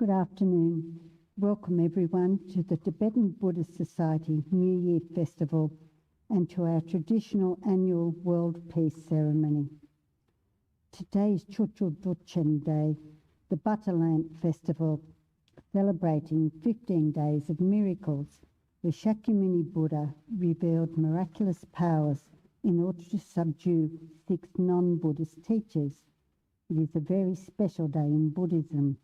Good afternoon. Welcome everyone to the Tibetan Buddhist Society New Year Festival and to our traditional annual World Peace Ceremony. Today is Thubten Day, the Butterlamp Festival, celebrating 15 days of miracles where Shakyamuni Buddha revealed miraculous powers in order to subdue 6 non-Buddhist teachers. It is a very special day in Buddhism.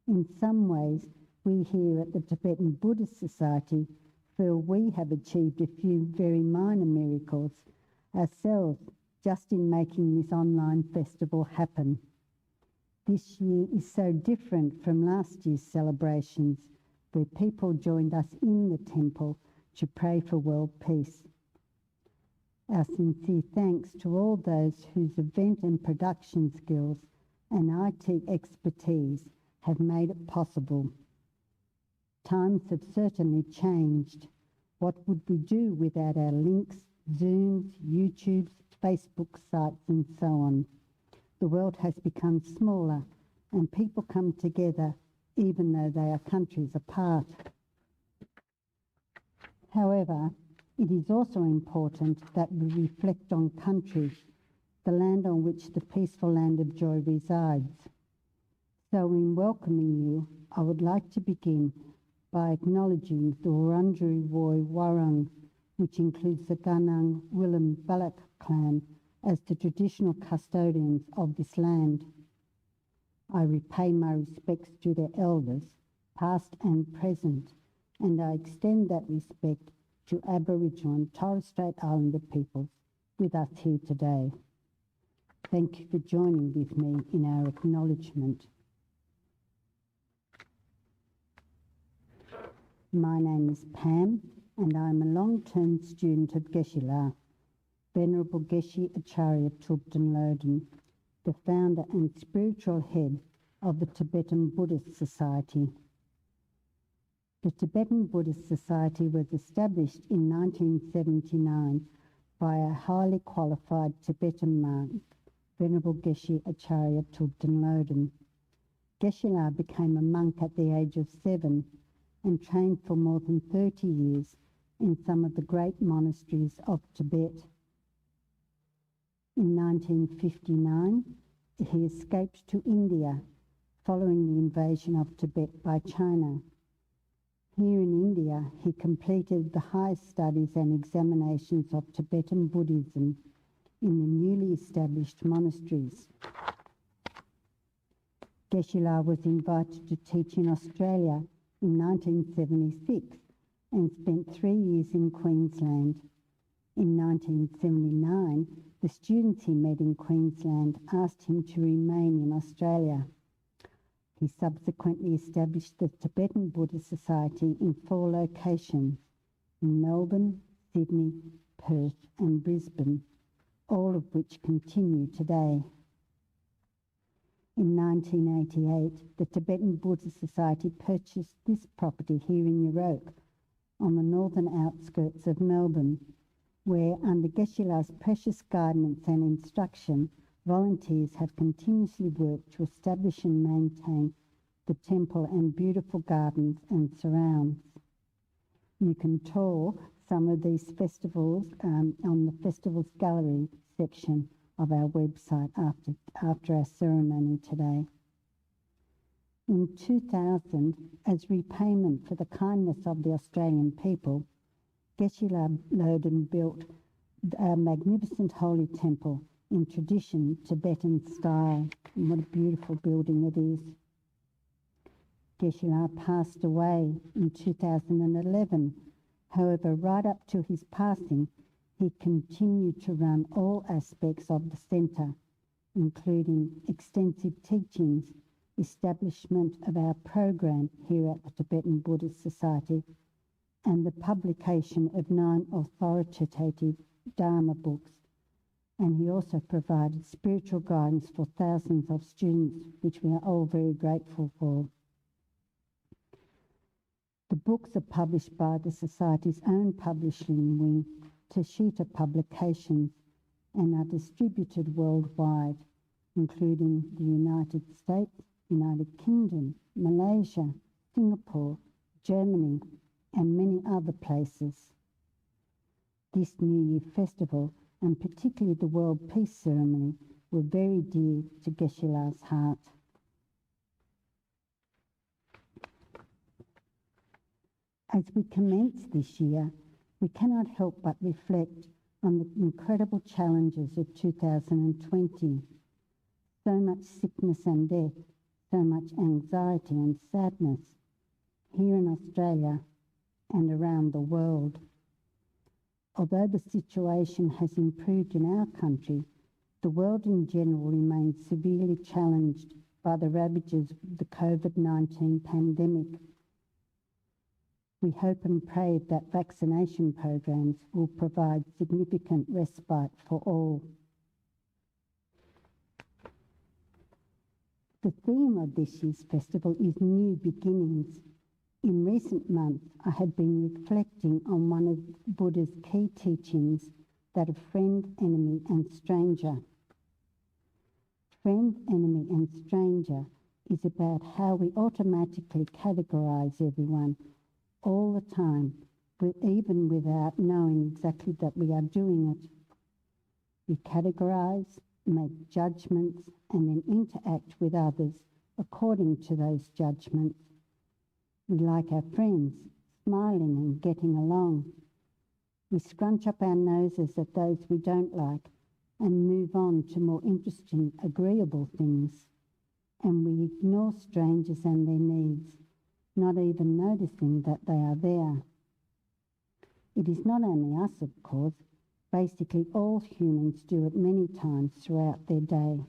In some ways, we here at the Tibetan Buddhist Society feel we have achieved a few very minor miracles ourselves just in making this online festival happen. This year is so different from last year's celebrations, where people joined us in the temple to pray for world peace. Our sincere thanks to all those whose event and production skills and IT expertise have made it possible. Times have certainly changed. What would we do without our links, Zooms, YouTubes, Facebook sites and so on? The world has become smaller and people come together even though they are countries apart. However, it is also important that we reflect on country, the land on which the peaceful land of joy resides. So in welcoming you, I would like to begin by acknowledging the Wurundjeri Woi Wurrung, which includes the Gunung Willem Balak clan, as the traditional custodians of this land. I repay my respects to their elders, past and present, and I extend that respect to Aboriginal and Torres Strait Islander peoples with us here today. Thank you for joining with me in our acknowledgement. My name is Pam, and I'm a long-term student of Geshe, Venerable Geshe Acharya Thubten Loden, the founder and spiritual head of the Tibetan Buddhist Society. The Tibetan Buddhist Society was established in 1979 by a highly qualified Tibetan monk, Venerable Geshe Acharya Thubten Loden. Geshe became a monk at the age of 7 and trained for more than 30 years in some of the great monasteries of Tibet. In 1959, he escaped to India following the invasion of Tibet by China. Here in India, he completed the highest studies and examinations of Tibetan Buddhism in the newly established monasteries. Geshe was invited to teach in Australia in 1976 and spent 3 years in Queensland. In 1979, the students he met in Queensland asked him to remain in Australia. He subsequently established the Tibetan Buddhist Society in 4 locations, in Melbourne, Sydney, Perth and Brisbane, all of which continue today. In 1988, the Tibetan Buddhist Society purchased this property here in Euroke, on the northern outskirts of Melbourne, where, under Geshe-la's precious guidance and instruction, volunteers have continuously worked to establish and maintain the temple and beautiful gardens and surrounds. You can tour some of these festivals on the Festivals Gallery section of our website after our ceremony today. In 2000, as repayment for the kindness of the Australian people, Geshe Loden built a magnificent holy temple in tradition Tibetan style. And what a beautiful building it is. Geshe passed away in 2011. However, right up to his passing, he continued to run all aspects of the centre, including extensive teachings, establishment of our program here at the Tibetan Buddhist Society, and the publication of 9 authoritative Dharma books. And he also provided spiritual guidance for thousands of students, which we are all very grateful for. The books are published by the Society's own publishing wing, Tashita Publications, and are distributed worldwide, including the United States, United Kingdom, Malaysia, Singapore, Germany, and many other places. This New Year festival, and particularly the World Peace Ceremony, were very dear to Geshe-la's heart. As we commence this year, we cannot help but reflect on the incredible challenges of 2020. So much sickness and death, so much anxiety and sadness here in Australia and around the world. Although the situation has improved in our country, the world in general remains severely challenged by the ravages of the COVID-19 pandemic. We hope and pray that vaccination programs will provide significant respite for all. The theme of this year's festival is New Beginnings. In recent months, I have been reflecting on one of Buddha's key teachings, that of friend, enemy, and stranger. Friend, enemy, and stranger is about how we automatically categorize everyone all the time, even without knowing exactly that we are doing it. We categorize, make judgments, and then interact with others according to those judgments. We like our friends, smiling and getting along. We scrunch up our noses at those we don't like and move on to more interesting, agreeable things. And we ignore strangers and their needs, not even noticing that they are there. It is not only us, of course. Basically, all humans do it many times throughout their day.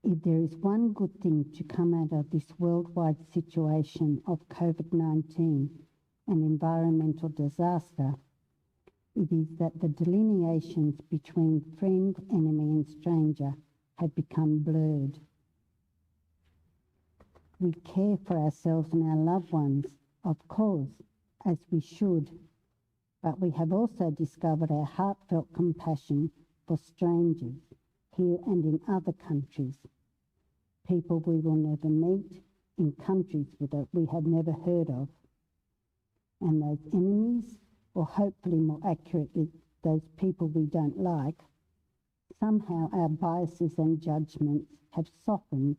If there is one good thing to come out of this worldwide situation of COVID-19 and environmental disaster, it is that the delineations between friend, enemy, and stranger have become blurred. We care for ourselves and our loved ones, of course, as we should, but we have also discovered our heartfelt compassion for strangers here and in other countries, people we will never meet, in countries that we have never heard of. And those enemies, or hopefully more accurately, those people we don't like, somehow our biases and judgments have softened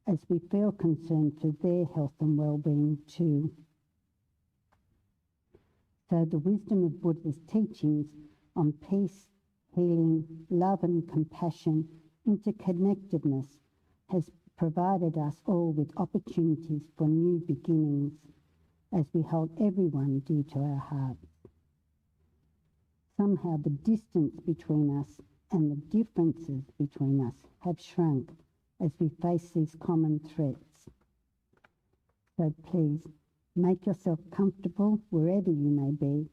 as we feel concerned for their health and well-being too. So the wisdom of Buddha's teachings on peace, healing, love and compassion, interconnectedness has provided us all with opportunities for new beginnings as we hold everyone dear to our hearts. Somehow the distance between us and the differences between us have shrunk as we face these common threats. So please, make yourself comfortable wherever you may be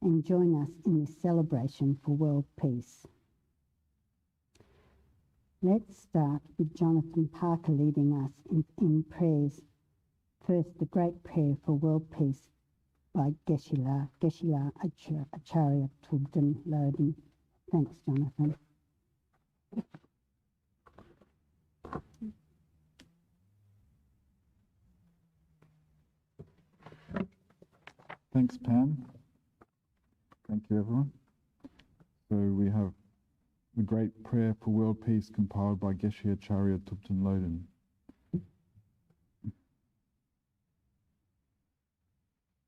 and join us in this celebration for world peace. Let's start with Jonathan Parker leading us in prayers. First, the great prayer for world peace by Geshe Acharya Thubten, Loden. Thanks, Jonathan. Thanks, Pam. Thank you, everyone. So we have the great prayer for world peace compiled by Geshe Acharya Thubten, Loden.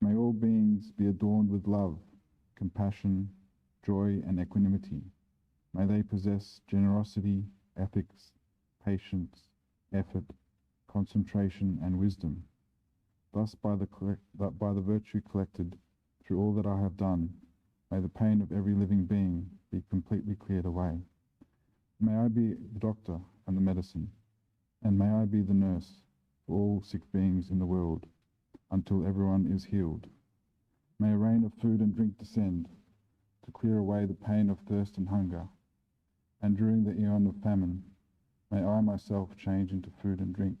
May all beings be adorned with love, compassion, joy, and equanimity. May they possess generosity, ethics, patience, effort, concentration, and wisdom. Thus, by the virtue collected through all that I have done, may the pain of every living being be completely cleared away. May I be the doctor and the medicine, and may I be the nurse for all sick beings in the world, until everyone is healed. May a rain of food and drink descend to clear away the pain of thirst and hunger, and during the eon of famine, may I myself change into food and drink.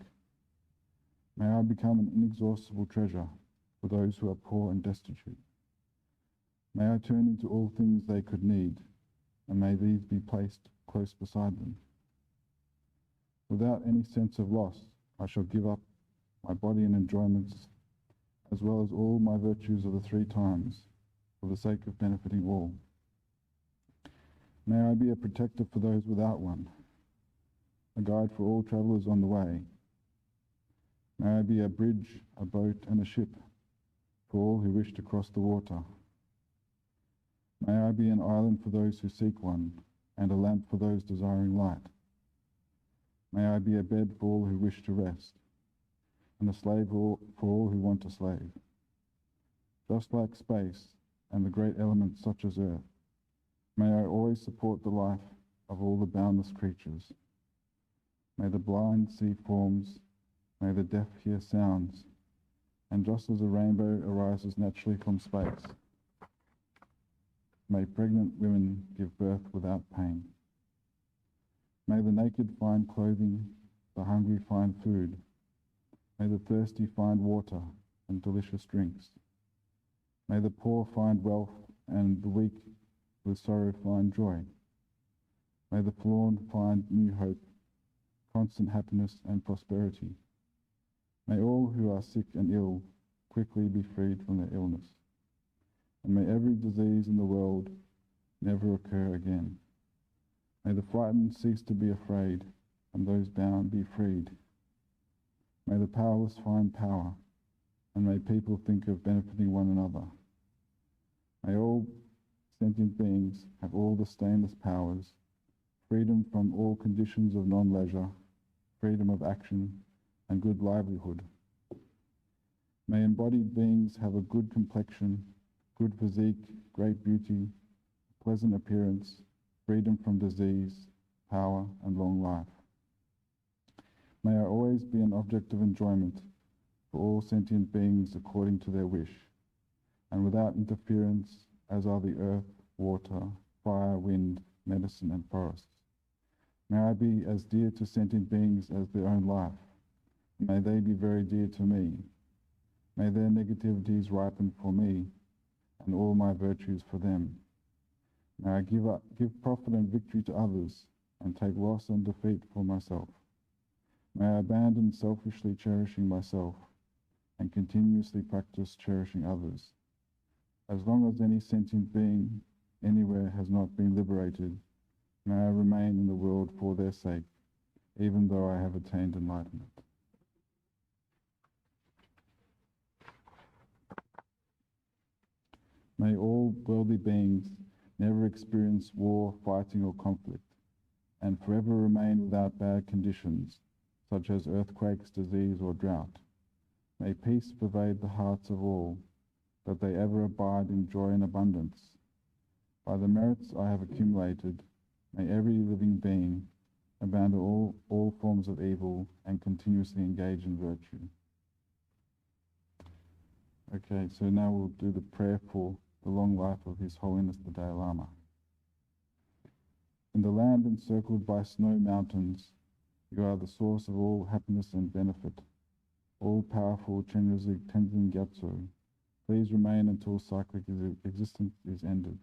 May I become an inexhaustible treasure for those who are poor and destitute. May I turn into all things they could need, and may these be placed close beside them. Without any sense of loss, I shall give up my body and enjoyments, as well as all my virtues of the 3 times, for the sake of benefiting all. May I be a protector for those without one, a guide for all travellers on the way. May I be a bridge, a boat, and a ship for all who wish to cross the water. May I be an island for those who seek one, and a lamp for those desiring light. May I be a bed for all who wish to rest, and a slave for all who want a slave. Just like space and the great elements such as earth, may I always support the life of all the boundless creatures. May the blind see forms, may the deaf hear sounds, and just as a rainbow arises naturally from space, may pregnant women give birth without pain. May the naked find clothing, the hungry find food. May the thirsty find water and delicious drinks. May the poor find wealth, and the weak with sorrow find joy. May the forlorn find new hope, constant happiness and prosperity. May all who are sick and ill quickly be freed from their illness. And may every disease in the world never occur again. May the frightened cease to be afraid, and those bound be freed. May the powerless find power, and may people think of benefiting one another. May all sentient beings have all the stainless powers, freedom from all conditions of non-leisure, freedom of action, and good livelihood. May embodied beings have a good complexion, good physique, great beauty, pleasant appearance, freedom from disease, power, and long life. May I always be an object of enjoyment for all sentient beings according to their wish, and without interference, as are the earth, water, fire, wind, medicine, and forests. May I be as dear to sentient beings as their own life. May they be very dear to me. May their negativities ripen for me, and all my virtues for them. May I give profit and victory to others, and take loss and defeat for myself. May I abandon selfishly cherishing myself, and continuously practice cherishing others. As long as any sentient being anywhere has not been liberated, may I remain in the world for their sake, even though I have attained enlightenment. May all worldly beings never experience war, fighting, or conflict, and forever remain without bad conditions, such as earthquakes, disease, or drought. May peace pervade the hearts of all, that they ever abide in joy and abundance. By the merits I have accumulated, may every living being abandon all forms of evil and continuously engage in virtue. Okay, so now we'll do the prayer for the long life of His Holiness the Dalai Lama. In the land encircled by snow mountains, you are the source of all happiness and benefit. All-powerful Chenrezig Tenzin Gyatso, please remain until cyclic existence is ended.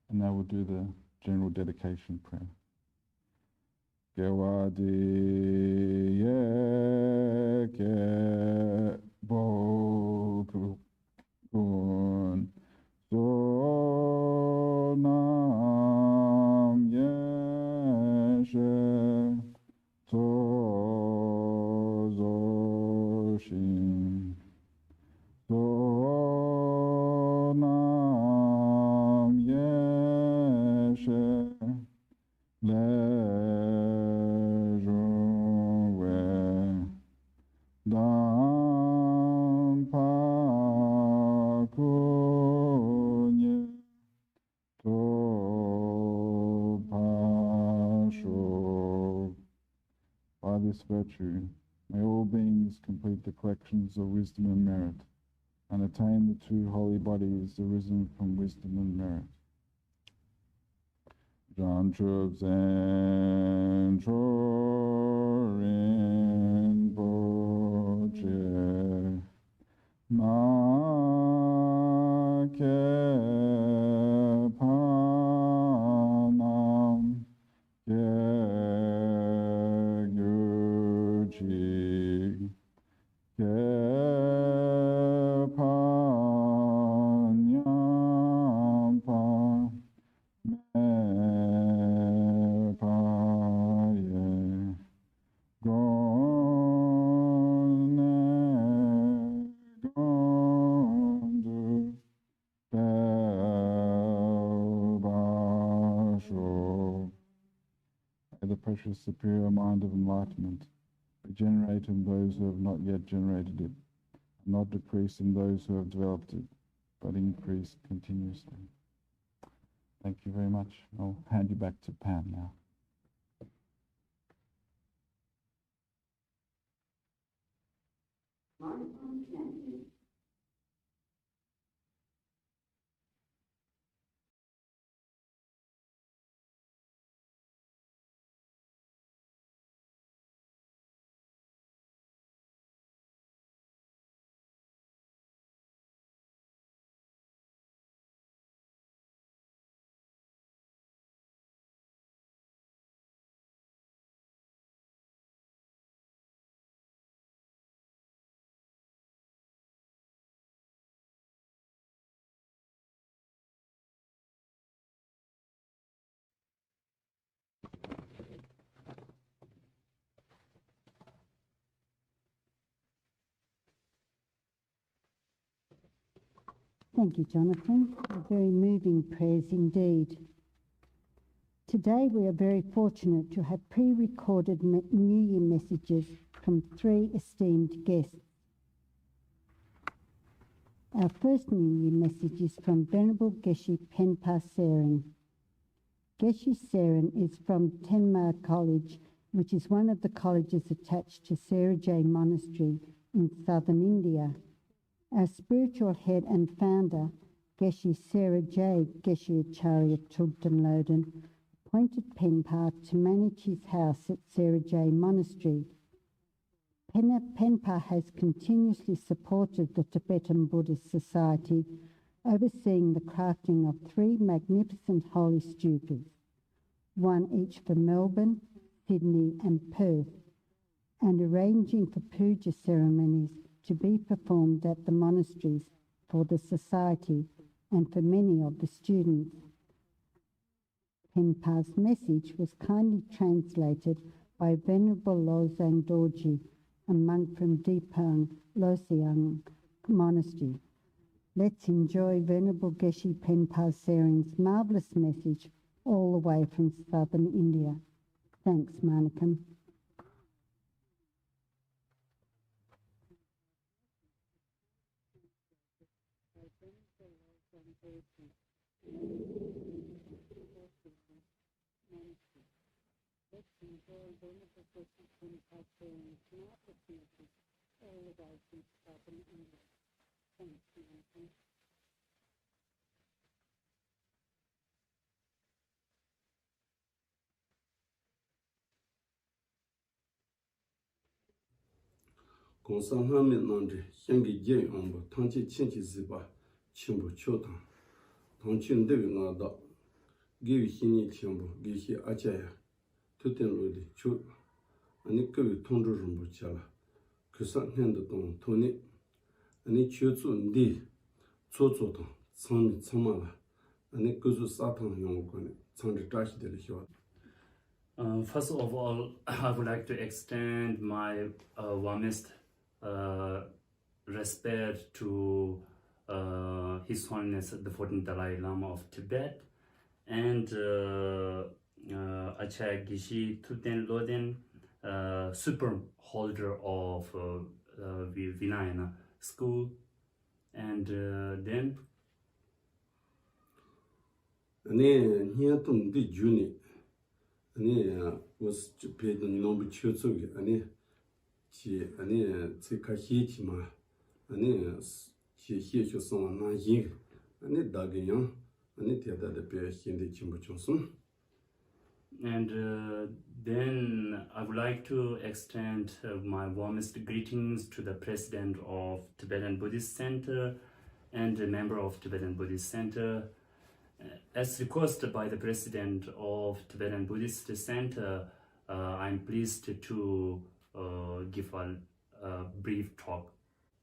And now we'll do the general dedication prayer. Gewadi Yeke Bo Kun Sonam Yeshe Tozoshin Sonam Yeshe Lejowe Dampa Kunye Topasho. By this virtue, may all beings complete the collections of wisdom and merit, and attain the 2 holy bodies arisen from wisdom and merit. Janchub Zen Chorin Boche Ma Ke Panam Ke spacious, superior mind of enlightenment be generated in those who have not yet generated it, and not decrease in those who have developed it, but increase continuously. Thank you very much. I'll hand you back to Pam now. Thank you, Jonathan. Very moving prayers indeed. Today we are very fortunate to have pre-recorded New Year messages from 3 esteemed guests. Our first New Year message is from Venerable Geshe Tsering. Geshe Tsering is from Dhenma College, which is one of the colleges attached to Sera Je Monastery in southern India. Our spiritual head and founder, Geshe Sera Je Geshe Acharya Thubten Loden, appointed Penpa to manage his house at Sera Je Monastery. Penpa has continuously supported the Tibetan Buddhist Society, overseeing the crafting of 3 magnificent holy stupas, one each for Melbourne, Sydney and Perth, and arranging for puja ceremonies to be performed at the monasteries for the society and for many of the students. Penpa's message was kindly translated by Venerable Loden Dorji, a monk from Deepang Losiang Monastery. Let's enjoy Venerable Geshe Tsering's marvellous message all the way from southern India. Thanks, Manikam. Gongsan Hamin Nandri, Shangi Yen Ombo, Tanchi Chinchi Ziba, Chimbo Chotan, Tonchin Devi Nada, Givi Hini Chimbo, Gishi Acharya, Thubten Lodi, Chu, Ani Kavi Tondro Rumbo Chala, Kusan Hendo Don, Tony, Ani Chuzu Ndi, Zozotan, Sami Samala, Ani Kuzu Satan Yongokone, Sandri Tashi Deli Hiwa. First of all, I would like to extend my warmest respect to His Holiness the 14th Dalai Lama of Tibet and Acharya Geshe Thubten Loden, super holder of Vinayana school, and then Niatum di Juni, was paid the number Chuzugi, Tsikahiti, she son Nanjing, Dagian, Tia the Bear Hindi Chimbo Johnson. And then I would like to extend my warmest greetings to the president of Tibetan Buddhist Center and a member of Tibetan Buddhist Center. As requested by the president of Tibetan Buddhist Center, I'm pleased to give a brief talk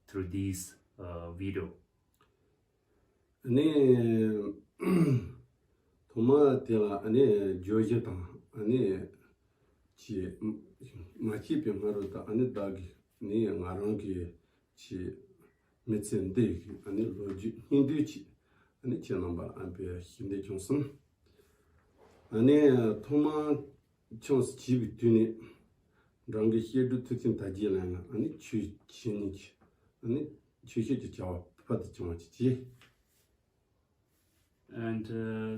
through this video. Toma tela Georgia chi machi pimaruta dagi ni ngarangi chi metsende loji hindu chi chenamba ampe Hindi Johnson Toma chance jibi tuni rangi hedu tutin tajilana ani chu chinich ani chu chi chaw pat chi. And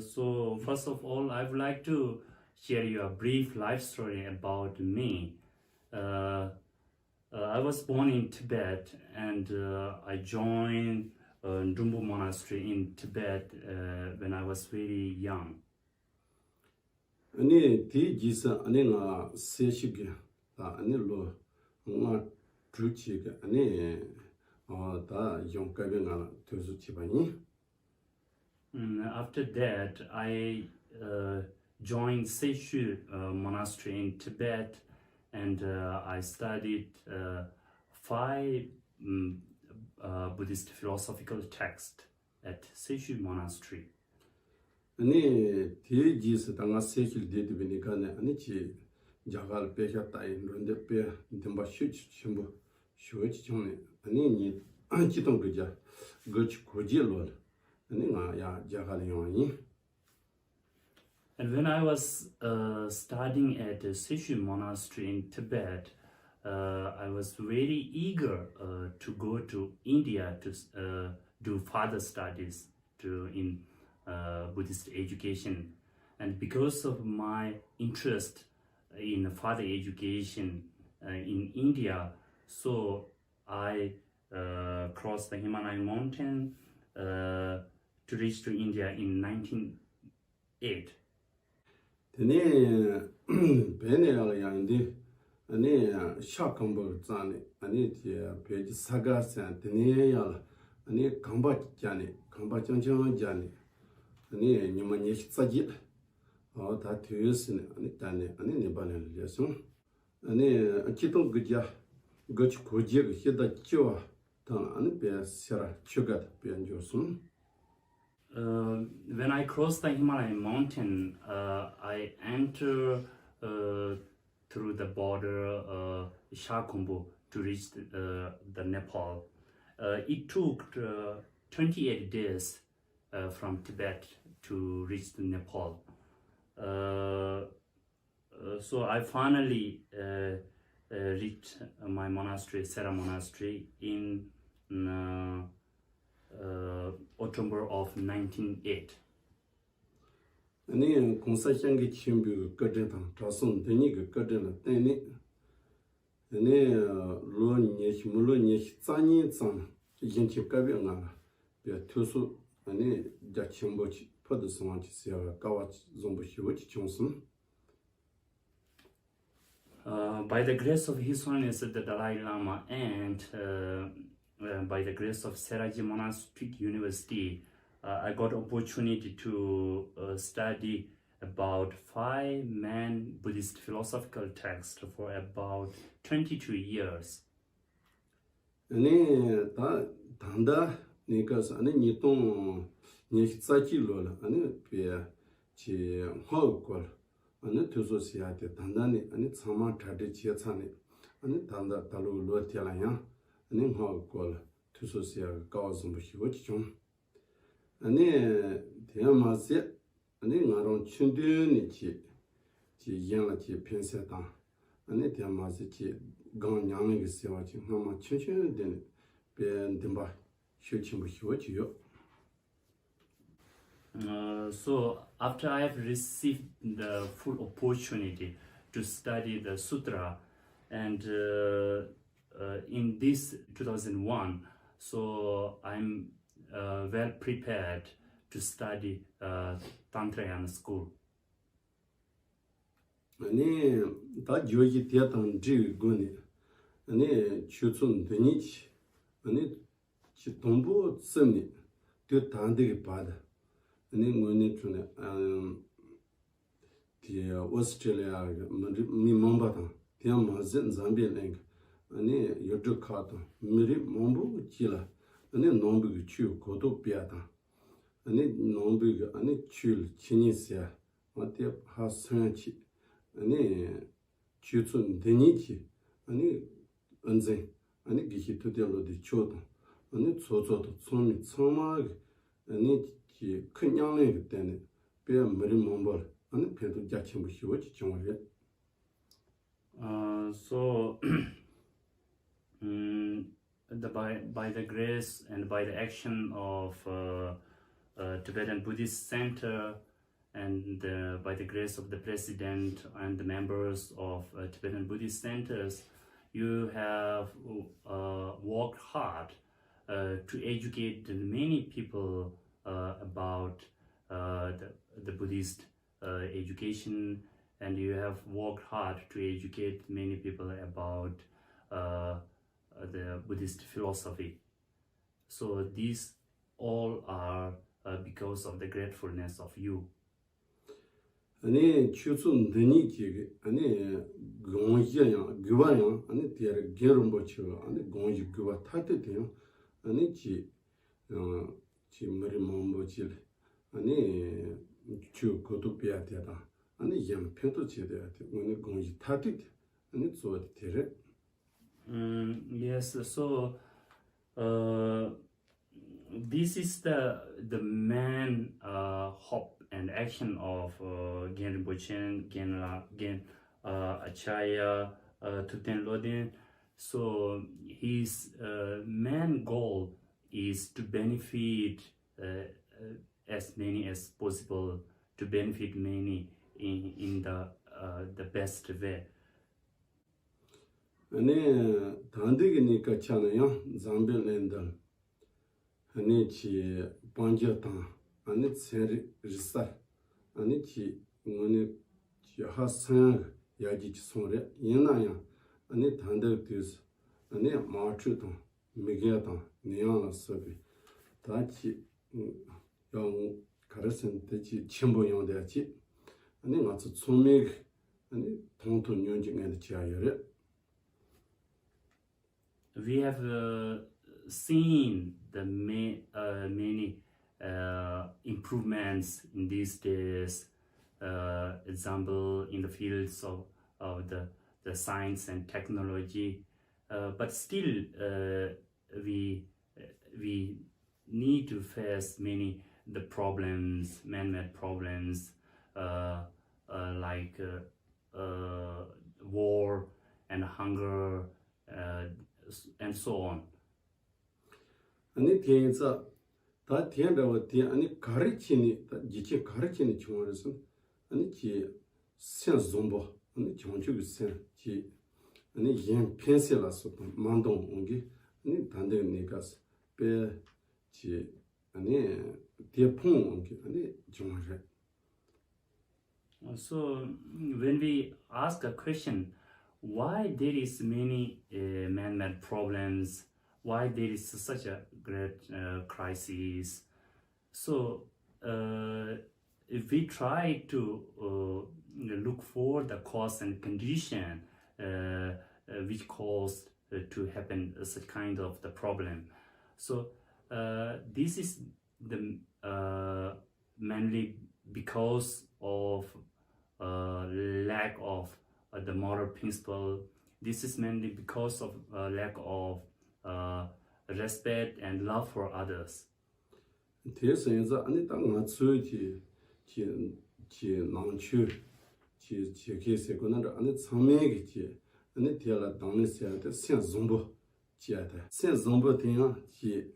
so first of all, I would like to share you a brief life story about me. I was born in Tibet, and I joined Dhenma Monastery in Tibet when I was very young. Ani ti jisa ani nga seshige ani lo nga truchi ani da yong kabe nga tuzu chibani. After that, I joined Geshe Monastery in Tibet, and I studied 5 Buddhist philosophical texts at Geshe Monastery. Ani ti jisa tanga seshil de bini kane ani chi jagal pesha tai ronde pe dimba shuch chimbo shuch chone ani ni chitong gja goch koji lo ani nga ya jagal yoni. And when I was studying at the Geshe Monastery in Tibet, I was very eager to go to India to do further studies in Buddhist education. And because of my interest in further education in India, so I crossed the Himalayan mountain to reach to India in 1908. Tene bene yandi ani shakambo zani ani ti peji saga san tene yala ani kamba jani kamba changchang jani ani nyuma ni tsaji da tuyusne ani tane ani ne bane leson ani kitong gja goch koje ge heda chwa tan ani be sera chugat be anjosun. When I crossed the Himalayan mountain, I enter through the border Shakumbu to reach the Nepal. It took 28 days from Tibet to reach the Nepal. So I finally reached my monastery, Sera Monastery, in October of 1908. Ani kongsa changi chimbu kadren tang tason deni ge kadren teni ani lo nyesh mulo nyesh tsani tsang yin chi kabe nga be tusu ani ja chimbo chi pod song chi sia kawa zombo chi wo chi chongsun. By the grace of His Holiness the Dalai Lama and by the grace of Sera Je Monastery University, I got opportunity to study about 5 main Buddhist philosophical texts for about 22 years. Ani ta tanda nikas ani nitong nyechtsachi lola ani pe chi hogol ani tuso siate tanda ni ani tsama thade chi chane ani tanda talu lo tialaya ani hogol tuso sia gawzum bi wo chong ani Dhenma se ani ngarong chundu ni chi yanla chi pense ta ani Dhenma se chi gang nyang ge sewa chi ngama chunchu den be dimba shuchim bu hiwo chi yo. So after I have received the full opportunity to study the sutra, and in this 2001, so I'm well prepared to study Tantrayana school. Ani ta joji tia tang ji goni ani chutsun deni chi ani chi tombo semni tu tande ge pada ani ngone chune ti Australia mi mamba ta tia ma zen Zambia leng ani yodu ka ta miri mombo chila ani nombu ge chu ko to pia ta ani nombu ge ani chul chinisia ma ti ha san chi ani chutsun deni chi ani anze ani gihi to de lo de chodo ani chozo to chomi choma ani ki knyang le de ne be mari mombol ani pe to ja chim bu hiwo chi chong le. So by the grace and by the action of Tibetan Buddhist Center and by the grace of the president and the members of Tibetan Buddhist centers, you have worked hard to educate many people about the Buddhist education, and you have worked hard to educate many people about the Buddhist philosophy. So these all are because of the gratefulness of you. 아니 추순 드니 지게 아니 공지야 그와요 아니 디아르 게름보치고 아니 공지 그와 타테요 아니 지 머리 몸보질 아니 추 고도비아데다 아니 양 편도 지대야 돼 오늘 공지 타테 아니 저어디 되래. Yes, so this is the main hope and action of Gen Rinpoche, Gen Acharya, Thubten Loden. So his main goal is to benefit as many as possible, to benefit many in the best way. 아니 단대기니까 차나요 잠벨랜드 아니 지 반저탄 아니 세리 리사 아니 지 오늘 지 하상 야지 손레 이나야 아니 단대듯 아니 마트도 미게다 니야서비 다치 영 가르선 대지 침보용대지 아니 맞서 소맥 아니 통통 연징에 지하여래. We have seen the many improvements in these days, example in the fields of the science and technology, but still we need to face many the problems, man-made problems, like war and hunger, and so on. 아니 대인사 다 대한다고 대 아니 가르치니 지체 가르치니 중앙에서 아니 지 센존보 아니 정축이 센지 아니 연 펜셀라서 만동 온게 아니 단대 네가스 베지 아니 대풍 온게 아니 중앙에. So when we ask a question, why there is many man-made problems, why there is such a great crisis, so if we try to look for the cause and condition which caused to happen such kind of the problem, so this is the mainly because of lack of the moral principle. This is mainly because of lack of respect and love for others. 대선에서 아니 땅 맞추지 지 남추 지 계세고는 아니 참매기지 아니 대라 당내서야 돼 센존보 지야다 센존보 대야 지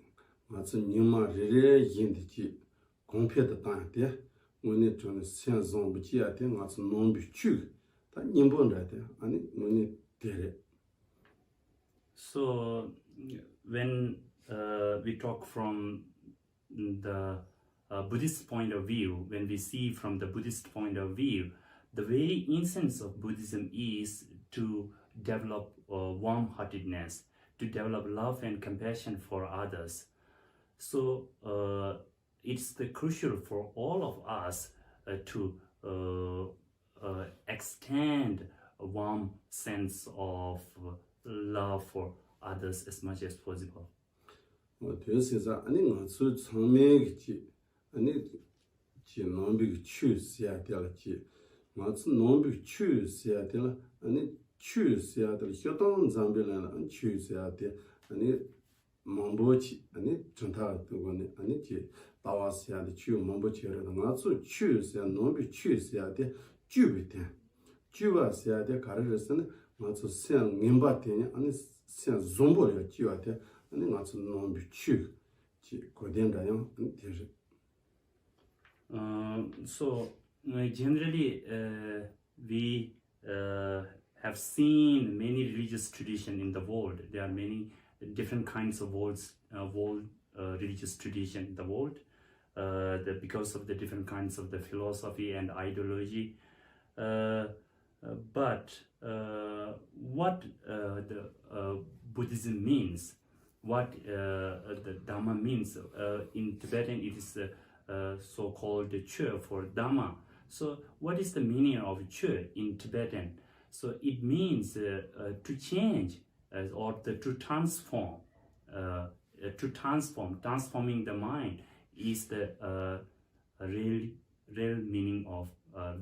맞추 님마 레레 인디지 공패的땅대 오늘 저는 센존보 지야돼 맞추 nombichu. So when we talk from the Buddhist point of view, when we see from the Buddhist point of view, the very essence of Buddhism is to develop warm-heartedness, to develop love and compassion for others. So it's crucial for all of us to extend a warm sense of love for others as much as possible. 대세사 아니 맞추 참매기지 아니 지 nombi 추스야 될지 맞추 nombi 추스야 될 아니 추스야 될 효동 잠벨은 추스야 돼 아니 mambochi 아니 전타 그거네 아니 지 다와스야 돼 추 mambo치를 맞추 추스야 nombi 추스야 돼 주비대 주와스야 돼 가르르스는 맞아 생 님바티니 아니 생 좀보려 지와테 아니 맞아 nombi 추 지 고된다요 되지. So generally we have seen many religious traditions in the world. There are many different kinds of religious tradition in the world because of the different kinds of the philosophy and ideology. But what the Buddhism means, what the Dhamma means, in Tibetan it is so-called Che for Dhamma. So what is the meaning of Che in Tibetan? So it means to change or to transform. Transforming the mind is the real meaning of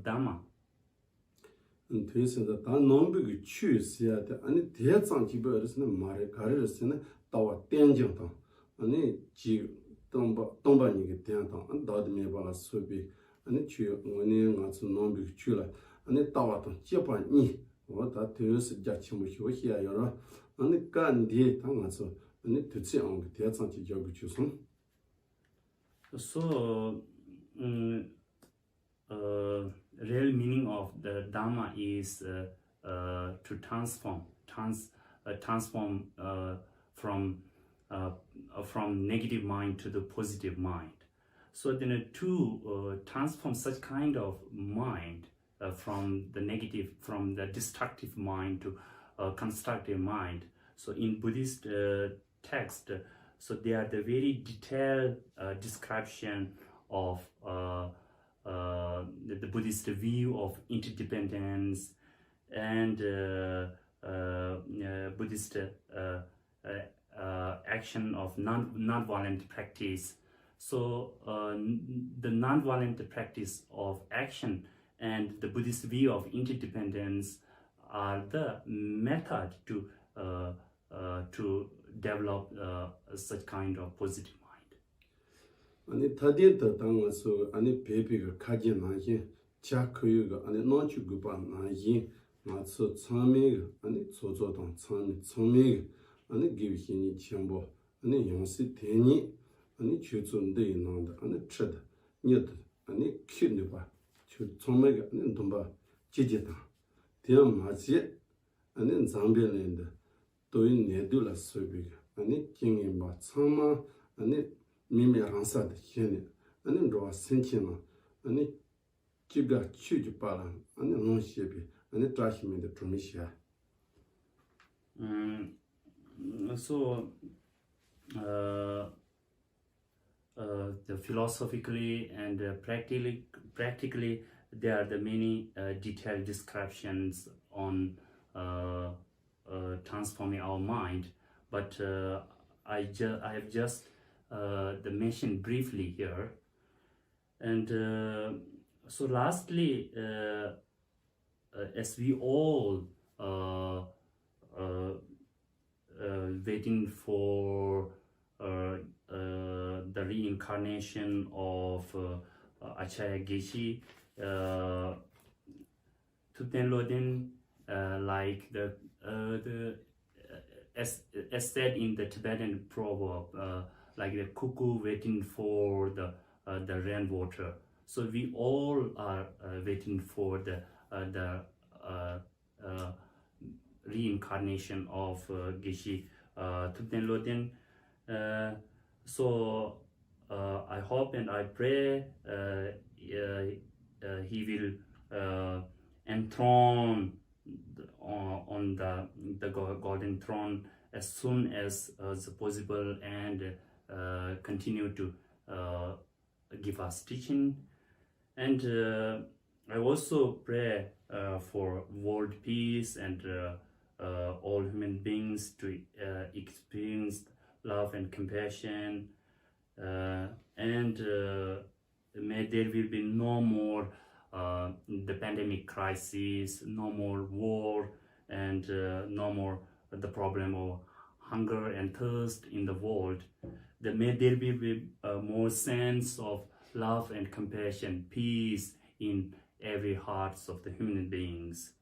Dhamma. 그래서 다 nombi 추시야 돼. 아니 대장 기별에서는 말에 가르스는 다와 땡정다. 아니 지 동반이게 대한다. 다드메 발라 소비 아니 추 원에 가서 nombi 추라. 아니 다와도 제반이 뭐다 되어서 자치무 효시야 여러 아니 간디 당가서 아니 듣지 않고 대장지 저기 주선. So real meaning of the Dhamma is to transform from negative mind to the positive mind. So then to transform such kind of mind from the destructive mind to constructive mind. So in Buddhist text, so they are the very detailed description of the Buddhist view of interdependence and Buddhist action of non-violent practice. So the non-violent practice of action and the Buddhist view of interdependence are the method to develop such kind of positive mind. 아니 다디에다 당어서 아니 베베가 가지 나지 자크유가 아니 노추구바 나지 마서 참메가 아니 조조동 참메가 아니 기비히니 첨보 아니 용시 대니 아니 주존데 있는데 아니 쳇다 녀다 아니 큐르바 주 참메가 아니 돈바 지지다 대한 마지 아니 잠벨랜드 또인 내둘라 소비가 아니 킹임바 참마 아니 미미 란사드 현이 아니 로아 센치나 아니 기가 추지 빠라 아니 논시비 아니 트라히민데 트미시아. So the philosophically and practically there are the many detailed descriptions on transforming our mind, but I have just mentioned briefly here. And so lastly, as we all waiting for the reincarnation of Acharya Geshe Thubten Loden, like as said in the Tibetan proverb, like the cuckoo waiting for the rainwater. So we all are waiting for the reincarnation of Geshe Thubten Loden. So I hope and I pray he will enthrone on the golden throne as soon as possible, and continue to give us teaching. And I also pray for world peace and all human beings to experience love and compassion, and may there will be no more the pandemic crisis, no more war, and no more the problem of hunger and thirst in the world. May there be more sense of love and compassion, peace in every hearts of the human beings.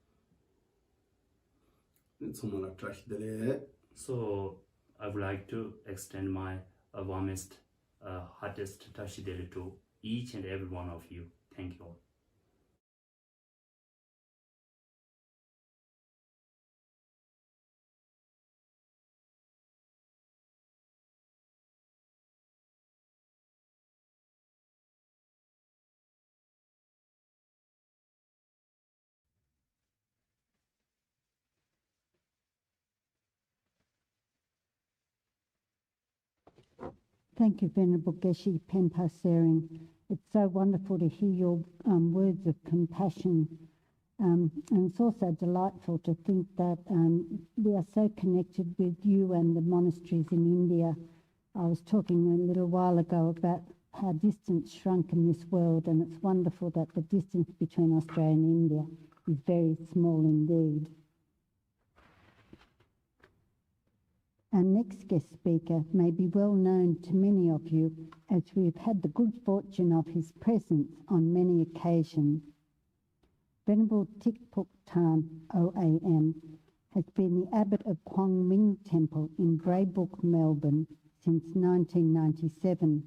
tsumala trashdele. So I would like to extend my warmest, heartiest tashidele to each and every one of you. Thank you all. Thank you, Venerable Geshe Penpa Tsering. It's so wonderful to hear your words of compassion. And it's also delightful to think that we are so connected with you and the monasteries in India. I was talking a little while ago about how distance shrunk in this world, and it's wonderful that the distance between Australia and India is very small indeed. Our next guest speaker may be well known to many of you, as we have had the good fortune of his presence on many occasions. Venerable Thubten OAM has been the abbot of Quang Minh Temple in Braybrook, Melbourne since 1997.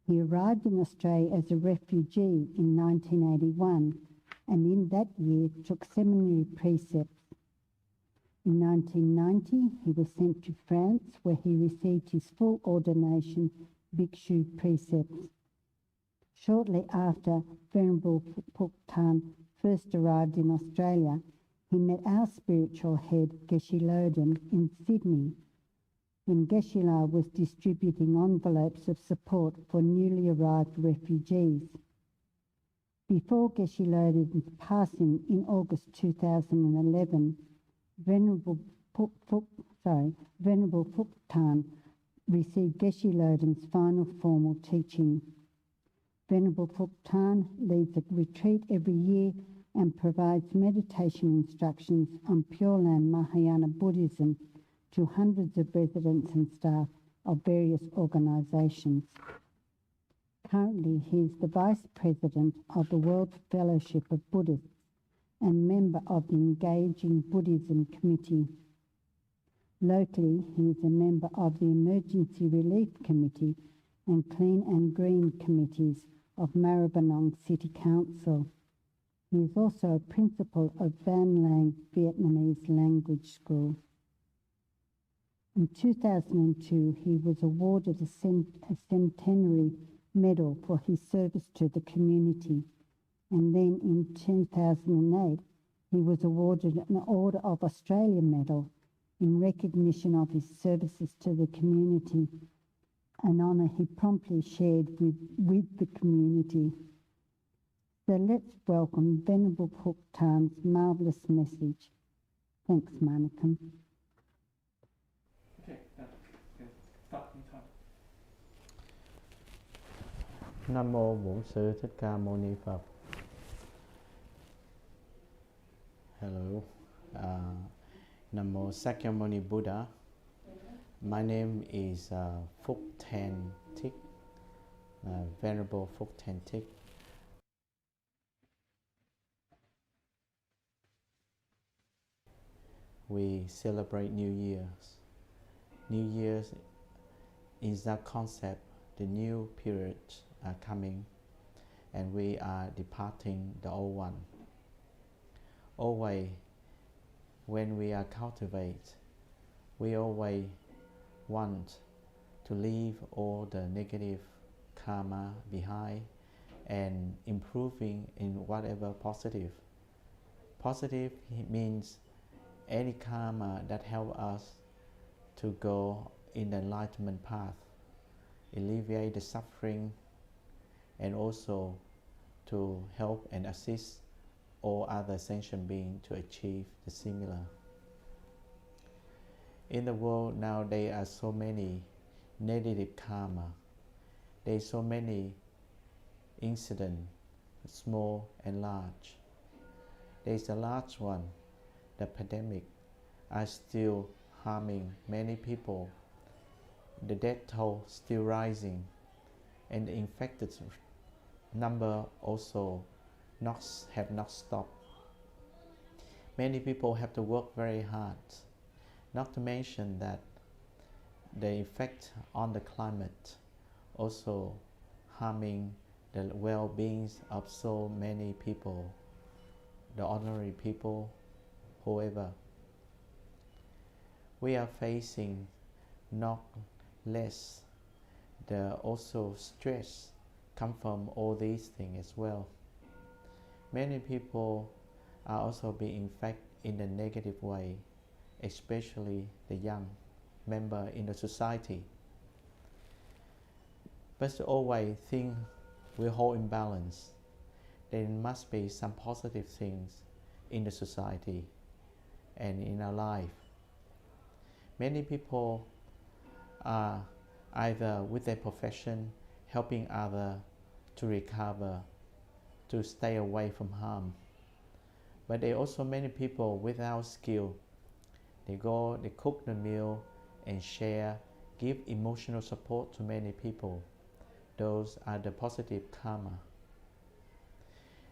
He arrived in Australia as a refugee in 1981 and in that year took seminary precepts. In 1990, he was sent to France, where he received his full ordination bhikshu precepts. Shortly after Venerable Thubten first arrived in Australia, he met our spiritual head, Geshe Loden, in Sydney, when Geshe La was distributing envelopes of support for newly arrived refugees. Before Geshe Loden's passing in August 2011, Venerable Thubten received Geshe Loden's final formal teaching. Venerable Thubten leads a retreat every year and provides meditation instructions on Pure Land Mahayana Buddhism to hundreds of residents and staff of various organisations. Currently, he is the Vice President of the World Fellowship of Buddhists and member of the Engaging Buddhism Committee. Locally, he is a member of the Emergency Relief Committee and Clean and Green Committees of Maribyrnong City Council. He is also a principal of Van Lang Vietnamese Language School. In 2002, he was awarded a centenary medal for his service to the community. And then in 2008, he was awarded an Order of Australia Medal in recognition of his services to the community, an honour he promptly shared with the community. So let's welcome Venerable Thubten's marvellous message. Thanks, Manakam. Okay, start anytime. Nam mô Bổn Sư Thích Ca Mâu Ni Phật. Hello, Namo Sakyamuni Buddha. My name is Thubten Thich, Venerable Thubten Thich. We celebrate New Year's. New Year's is that concept, the new periods are coming and we are departing the old one. Always, when we are cultivate, we always want to leave all the negative karma behind and improving in whatever positive. Positive means any karma that help us to go in the enlightenment path, alleviate the suffering, and also to help and assist all other sentient beings to achieve the similar. In the world now, there are so many negative karma. There are so many incidents, small and large. There is a large one, the pandemic, are still harming many people. The death toll still rising, and the infected number also have not stopped. Many people have to work very hard, not to mention that the effect on the climate also harming the well-being of so many people, the ordinary people, whoever. We are facing not less the also stress come from all these things as well. Many people are also being affected in a negative way, especially the young member in the society. But always think we hold in balance. There must be some positive things in the society and in our life. Many people are either with their profession helping others to recover, to stay away from harm. But there are also many people without skill. They go, they cook the meal and share, give emotional support to many people. Those are the positive karma.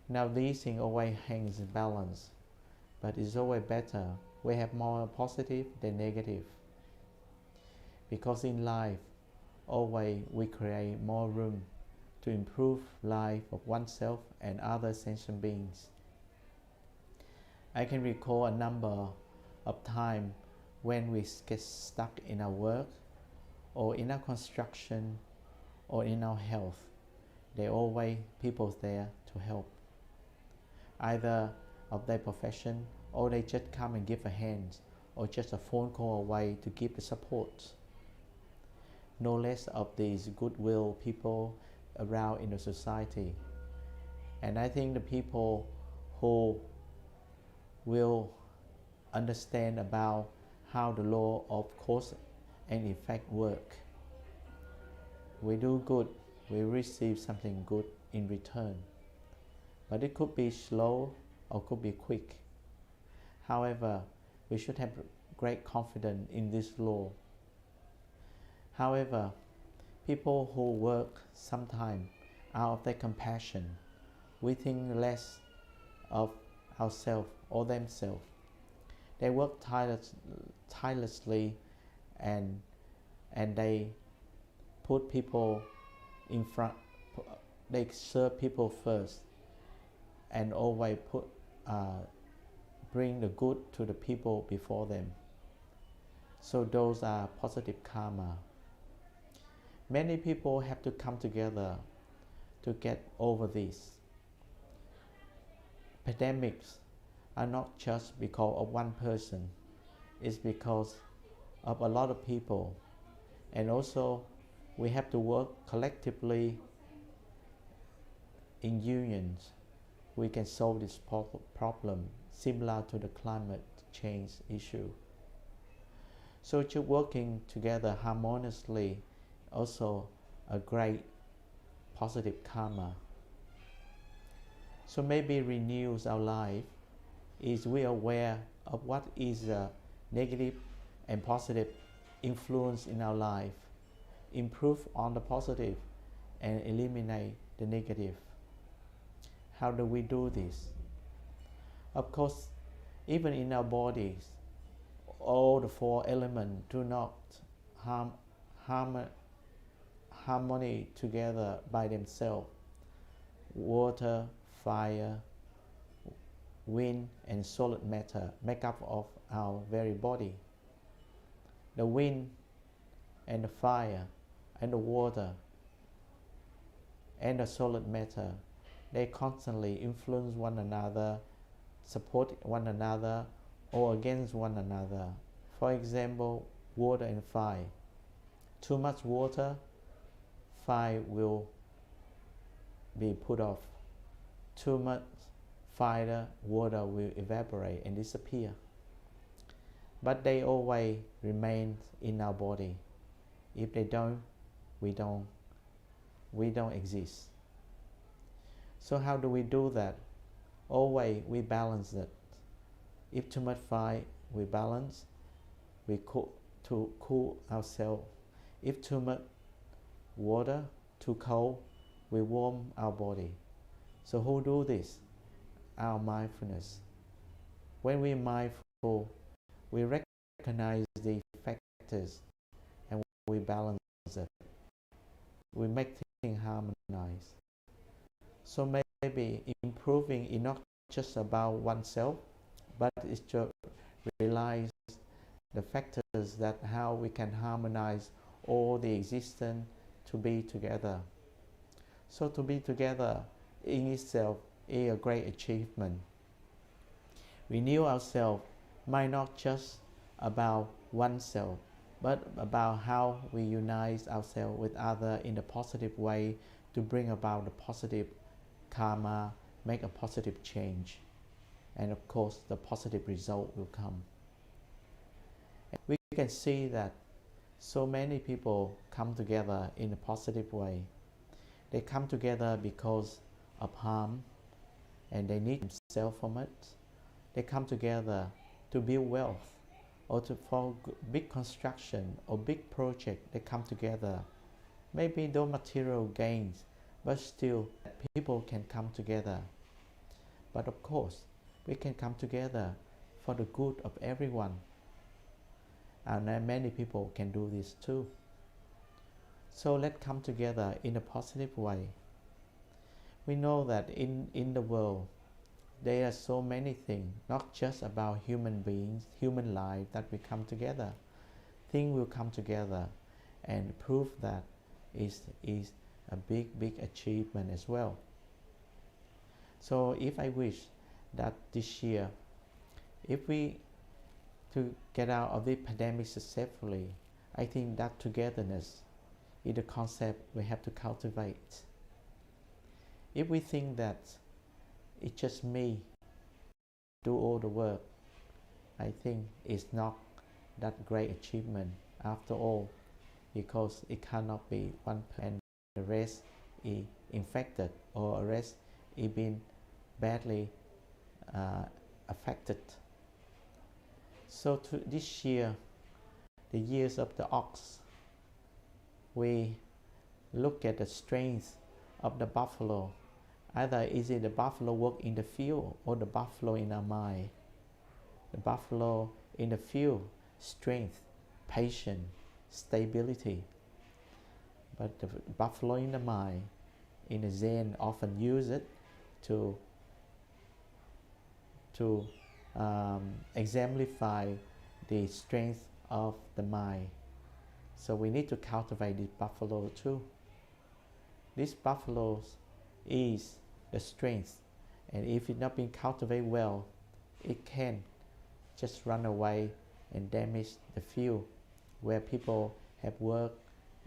Now these things always hangs in balance, but it's always better we have more positive than negative. Because in life, always we create more room to improve life of oneself and other sentient beings. I can recall a number of times when we get stuck in our work or in our construction or in our health. There are always people there to help, either of their profession or they just come and give a hand or just a phone call away to give the support. No less of these goodwill people around in the society. And I think the people who will understand about how the law of cause and effect work. We do good, we receive something good in return. But it could be slow or could be quick. However, we should have great confidence in this law. However, people who work sometimes out of their compassion, we think less of ourselves or themselves. They work tirelessly and they put people in front, they serve people first and always bring the good to the people before them. So those are positive karma. Many people have to come together to get over this. Pandemics are not just because of one person, it's because of a lot of people. And also we have to work collectively in unions. We can solve this problem similar to the climate change issue. So just working together harmoniously also a great positive karma. So maybe renews our life is we are aware of what is a negative and positive influence in our life, improve on the positive and eliminate the negative. How do we do this? Of course, even in our bodies, all the four elements do not harmony together by themselves. Water, fire, wind and solid matter make up of our very body. The wind and the fire and the water and the solid matter, they constantly influence one another, support one another or against one another. For example, water and fire. Too much water, fire will be put off. Too much fire, water will evaporate and disappear. But they always remain in our body. If they don't, we don't exist. So how do we do that? Always we balance it. If too much fire, we balance. We cook to cool ourselves. If too much water, too cold, we warm our body. So who do this? Our mindfulness. When we're mindful, we recognize the factors and we balance it. We make things harmonize. So maybe improving is not just about oneself, but it's to realize the factors that how we can harmonize all the existence to be together. So to be together in itself is a great achievement. Renew ourselves might not just about oneself, but about how we unite ourselves with others in a positive way to bring about the positive karma, make a positive change. And of course, the positive result will come. And we can see that so many people come together in a positive way. They come together because of harm and they need themselves from it. They come together to build wealth or for big construction or big project. They come together. Maybe no material gains, but still people can come together. But of course, we can come together for the good of everyone. And many people can do this too. So let's come together in a positive way. We know that in the world, there are so many things, not just about human beings, human life, that we come together. Things will come together and prove that is a big achievement as well. So if I wish that this year, if we to get out of the pandemic successfully, I think that togetherness is the concept we have to cultivate. If we think that it's just me do all the work, I think it's not that great achievement after all, because it cannot be one and the rest is infected or the rest is being badly affected. So this year, the years of the ox, we look at the strength of the buffalo. Either is it the buffalo work in the field or the buffalo in our mind. The buffalo in the field, strength, patience, stability. But the buffalo in the mind, in the Zen, often use it to exemplify the strength of the mind. So we need to cultivate this buffalo too. This buffalo is the strength, and if it's not being cultivated well, it can just run away and damage the field where people have worked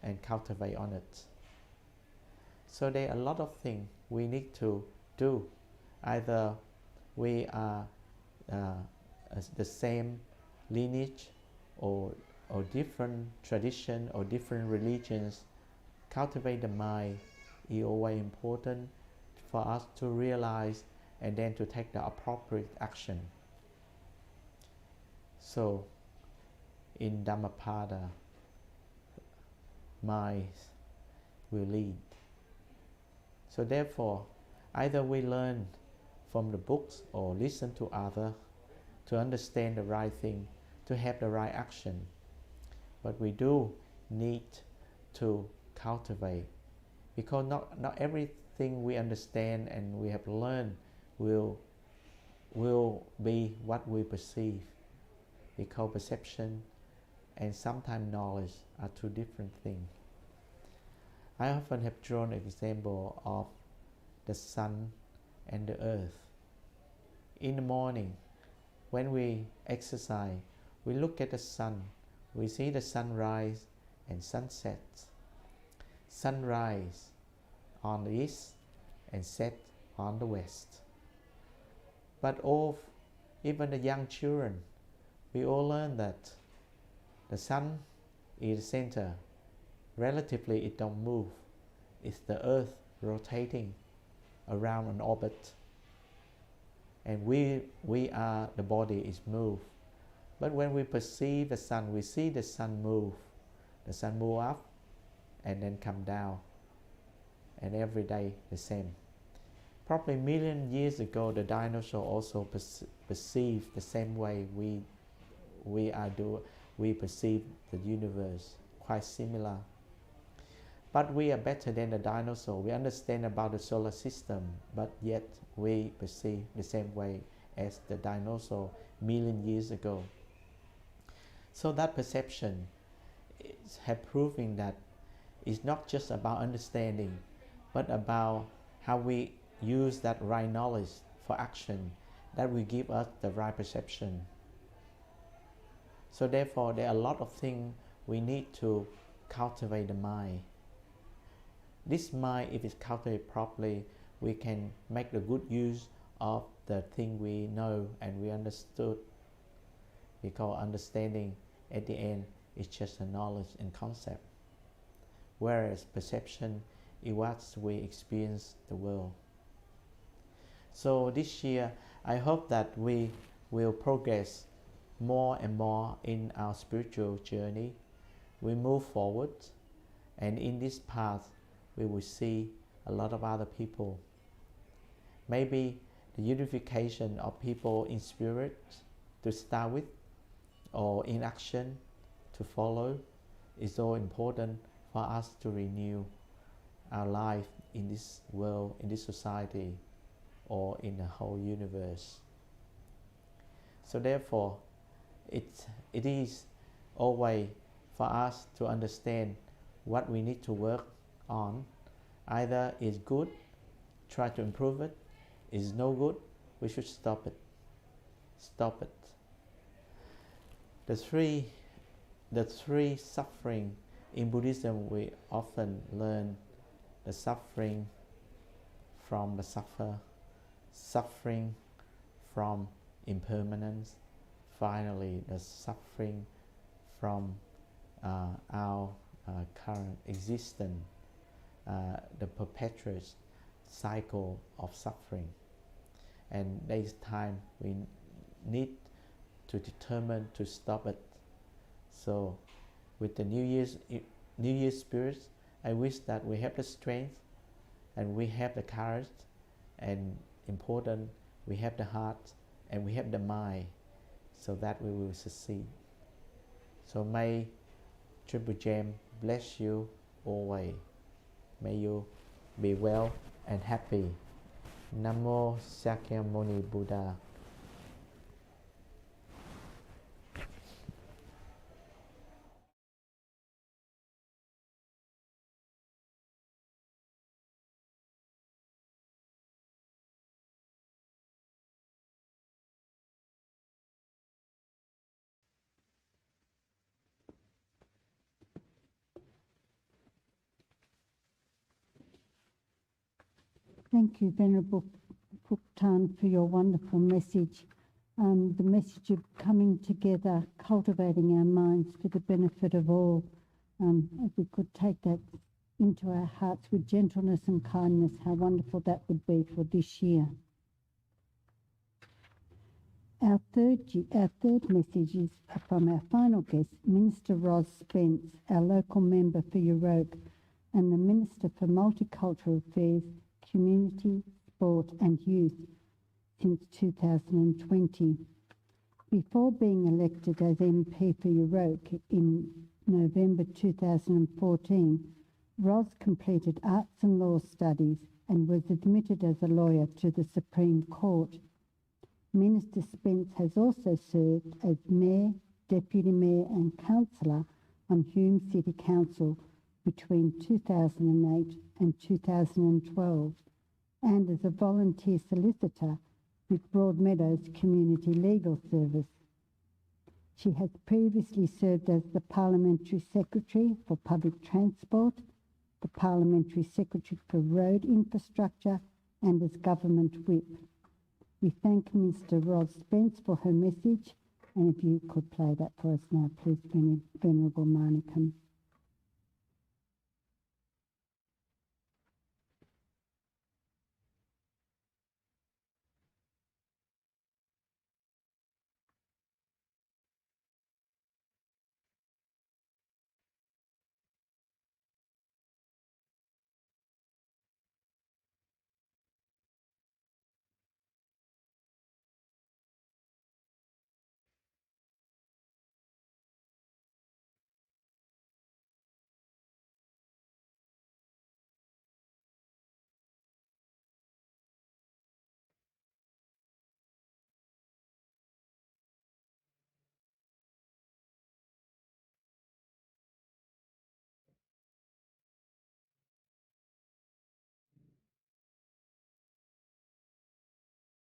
and cultivate on it. So there are a lot of things we need to do. Either we are the same lineage or different tradition or different religions. Cultivate the mind is always important for us to realize and then to take the appropriate action. So in Dhammapada, mind will lead. So therefore, either we learn from the books or listen to others to understand the right thing, to have the right action. But we do need to cultivate, because not everything we understand and we have learned will be what we perceive, because perception and sometimes knowledge are two different things. I often have drawn an example of the sun and the earth. In the morning, when we exercise, we look at the sun. We see the sunrise and sunset. Sunrise on the east and set on the west. But even the young children, we all learn that the sun is the center. Relatively, it don't move. It's the earth rotating around an orbit. And we are, the body is moved. But when we perceive the sun, we see the sun move. The sun move up and then come down. And every day the same. Probably million years ago, the dinosaur also perceived the same way we perceive the universe, quite similar. But we are better than the dinosaur. We understand about the solar system, but yet we perceive the same way as the dinosaur million years ago. So that perception has proven that it's not just about understanding, but about how we use that right knowledge for action that will give us the right perception. So therefore, there are a lot of things we need to cultivate the mind. This mind, if it's cultivated properly, we can make the good use of the thing we know and we understood. Because understanding at the end is just a knowledge and concept, whereas perception is what we experience the world. So this year, I hope that we will progress more and more in our spiritual journey. We move forward, and in this path, we will see a lot of other people. Maybe the unification of people in spirit to start with, or in action to follow, is so important for us to renew our life in this world, in this society, or in the whole universe. So therefore, it is always for us to understand what we need to work on. Either is good, try to improve it. Is no good, we should stop it. Stop it. The three suffering in Buddhism, we often learn the suffering from the suffer, suffering from impermanence, finally the suffering from our current existence, the perpetuous cycle of suffering. And there is time we need to determine to stop it. So with the New Year's spirit, I wish that we have the strength and we have the courage, and important, we have the heart and we have the mind, so that we will succeed. So may Triple Gem bless you always. May you be well and happy. Namo Sakyamuni Buddha. Thank you, Venerable Thubten, for your wonderful message. The message of coming together, cultivating our minds for the benefit of all. If we could take that into our hearts with gentleness and kindness, how wonderful that would be for this year. Our third message is from our final guest, Minister Ros Spence, our local member for Europe, and the Minister for Multicultural Affairs, Community, Sport and Youth since 2020. Before being elected as MP for Europe in November 2014, Ros completed arts and law studies and was admitted as a lawyer to the Supreme Court. Minister Spence has also served as Mayor, Deputy Mayor and Councillor on Hume City Council between 2008 and 2012, and as a volunteer solicitor with Broadmeadows Community Legal Service. She has previously served as the Parliamentary Secretary for Public Transport, the Parliamentary Secretary for Road Infrastructure, and as Government Whip. We thank Mr. Ros Spence for her message, and if you could play that for us now, please, Venerable Manikam.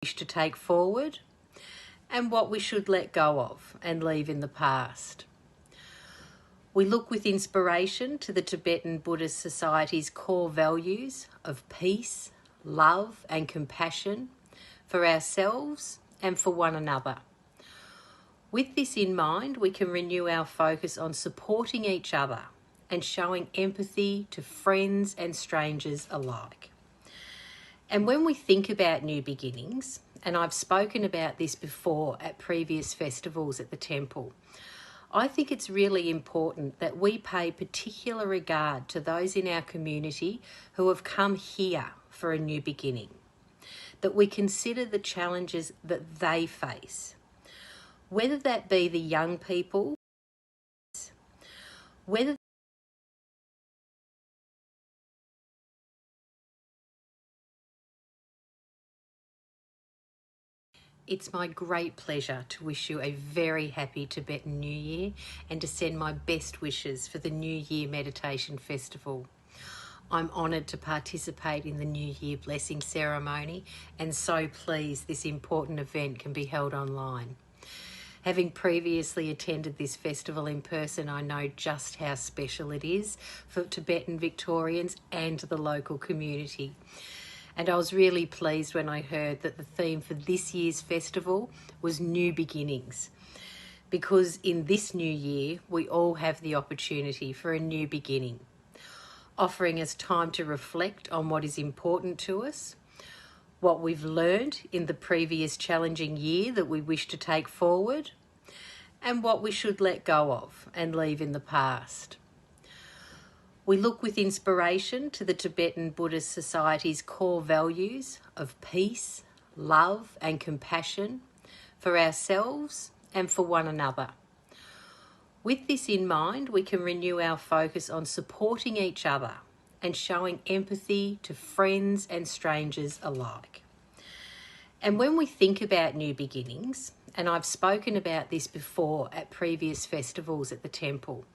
wish to take forward, and what we should let go of and leave in the past. We look with inspiration to the Tibetan Buddhist Society's core values of peace, love and compassion for ourselves and for one another. With this in mind, we can renew our focus on supporting each other and showing empathy to friends and strangers alike. And when we think about new beginnings, and I've spoken about this before at previous festivals at the temple, I think it's really important that we pay particular regard to those in our community who have come here for a new beginning, that we consider the challenges that they face, whether that be the young people, whether It's my great pleasure to wish you a very happy Tibetan New Year and to send my best wishes for the New Year Meditation Festival. I'm honoured to participate in the New Year Blessing Ceremony and so pleased this important event can be held online. Having previously attended this festival in person, I know just how special it is for Tibetan Victorians and the local community. And I was really pleased when I heard that the theme for this year's festival was New Beginnings, because in this new year, we all have the opportunity for a new beginning, offering us time to reflect on what is important to us, what we've learned in the previous challenging year that we wish to take forward, and what we should let go of and leave in the past. We look with inspiration to the Tibetan Buddhist Society's core values of peace, love and compassion for ourselves and for one another. With this in mind, we can renew our focus on supporting each other and showing empathy to friends and strangers alike. And when we think about new beginnings, and I've spoken about this before at previous festivals at the temple,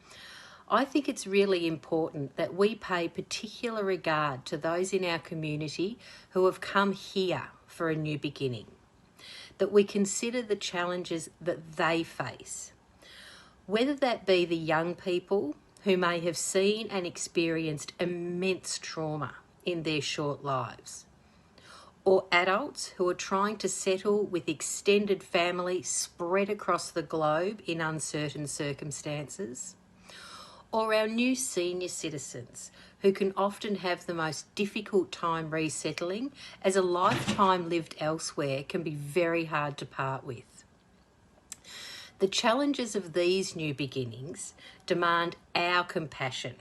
I think it's really important that we pay particular regard to those in our community who have come here for a new beginning, that we consider the challenges that they face, whether that be the young people who may have seen and experienced immense trauma in their short lives, or adults who are trying to settle with extended family spread across the globe in uncertain circumstances, or our new senior citizens who can often have the most difficult time resettling as a lifetime lived elsewhere can be very hard to part with. The challenges of these new beginnings demand our compassion,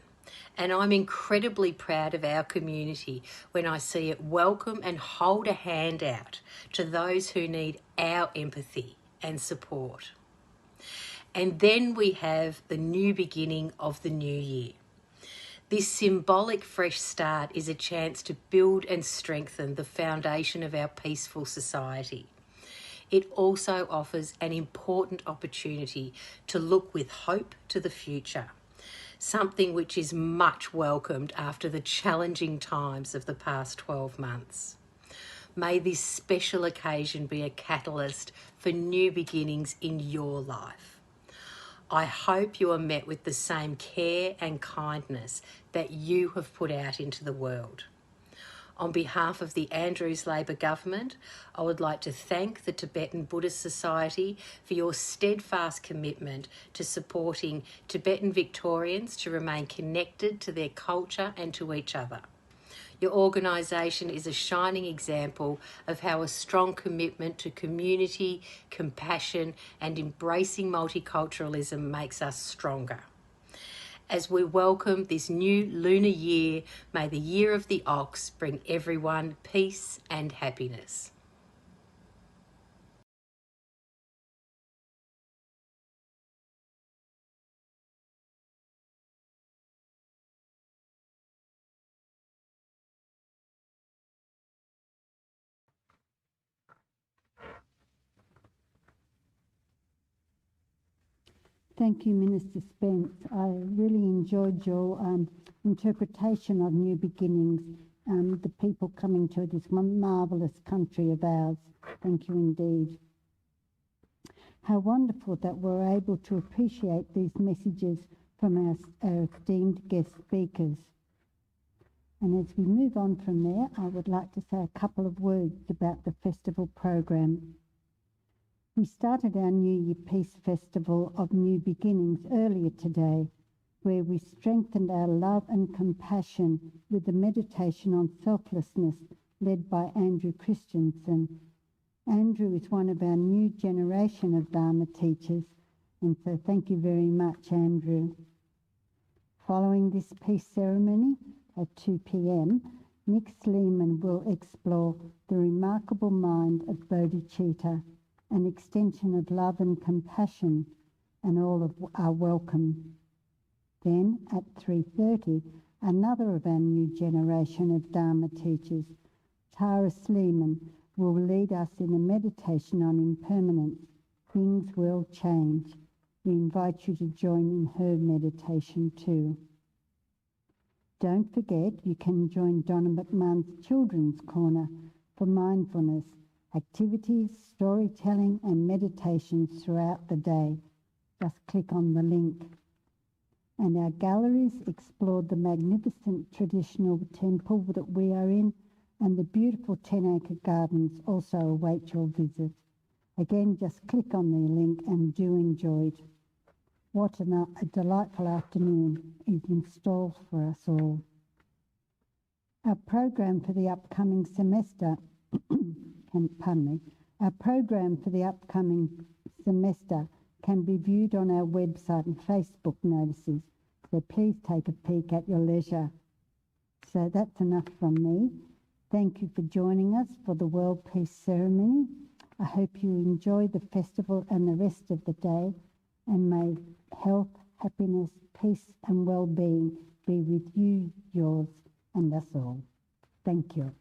and I'm incredibly proud of our community when I see it welcome and hold a hand out to those who need our empathy and support. And then we have the new beginning of the new year. This symbolic fresh start is a chance to build and strengthen the foundation of our peaceful society. It also offers an important opportunity to look with hope to the future, something which is much welcomed after the challenging times of the past 12 months. May this special occasion be a catalyst for new beginnings in your life. I hope you are met with the same care and kindness that you have put out into the world. On behalf of the Andrews Labor Government, I would like to thank the Tibetan Buddhist Society for your steadfast commitment to supporting Tibetan Victorians to remain connected to their culture and to each other. Your organisation is a shining example of how a strong commitment to community, compassion and embracing multiculturalism makes us stronger. As we welcome this new lunar year, may the year of the ox bring everyone peace and happiness. Thank you, Minister Spence. I really enjoyed your interpretation of new beginnings the people coming to this marvellous country of ours. Thank you indeed. How wonderful that we're able to appreciate these messages from our esteemed guest speakers. And as we move on from there, I would like to say a couple of words about the festival program. We started our New Year Peace Festival of New Beginnings earlier today, where we strengthened our love and compassion with the meditation on selflessness led by Andrew Christensen. Andrew is one of our new generation of Dharma teachers, and so thank you very much, Andrew. Following this peace ceremony at 2 p.m, Nick Sleeman will explore the remarkable mind of bodhicitta, an extension of love and compassion, and all are welcome. Then at 3:30, another of our new generation of Dharma teachers, Tara Sleeman, will lead us in a meditation on impermanence. Things will change. We invite you to join in her meditation too. Don't forget, you can join Donna McMahon's Children's Corner for mindfulness, activities, storytelling and meditations throughout the day. Just click on the link. And our galleries explored the magnificent traditional temple that we are in, and the beautiful 10-acre gardens also await your visit. Again, just click on the link and do enjoy it. What a delightful afternoon is in store for us all. Our program for the upcoming semester, our program for the upcoming semester can be viewed on our website and Facebook notices, so please take a peek at your leisure. So that's enough from me. Thank you for joining us for the World Peace Ceremony. I hope you enjoy the festival and the rest of the day, and may health, happiness, peace and well-being be with you, yours and us all. Thank you.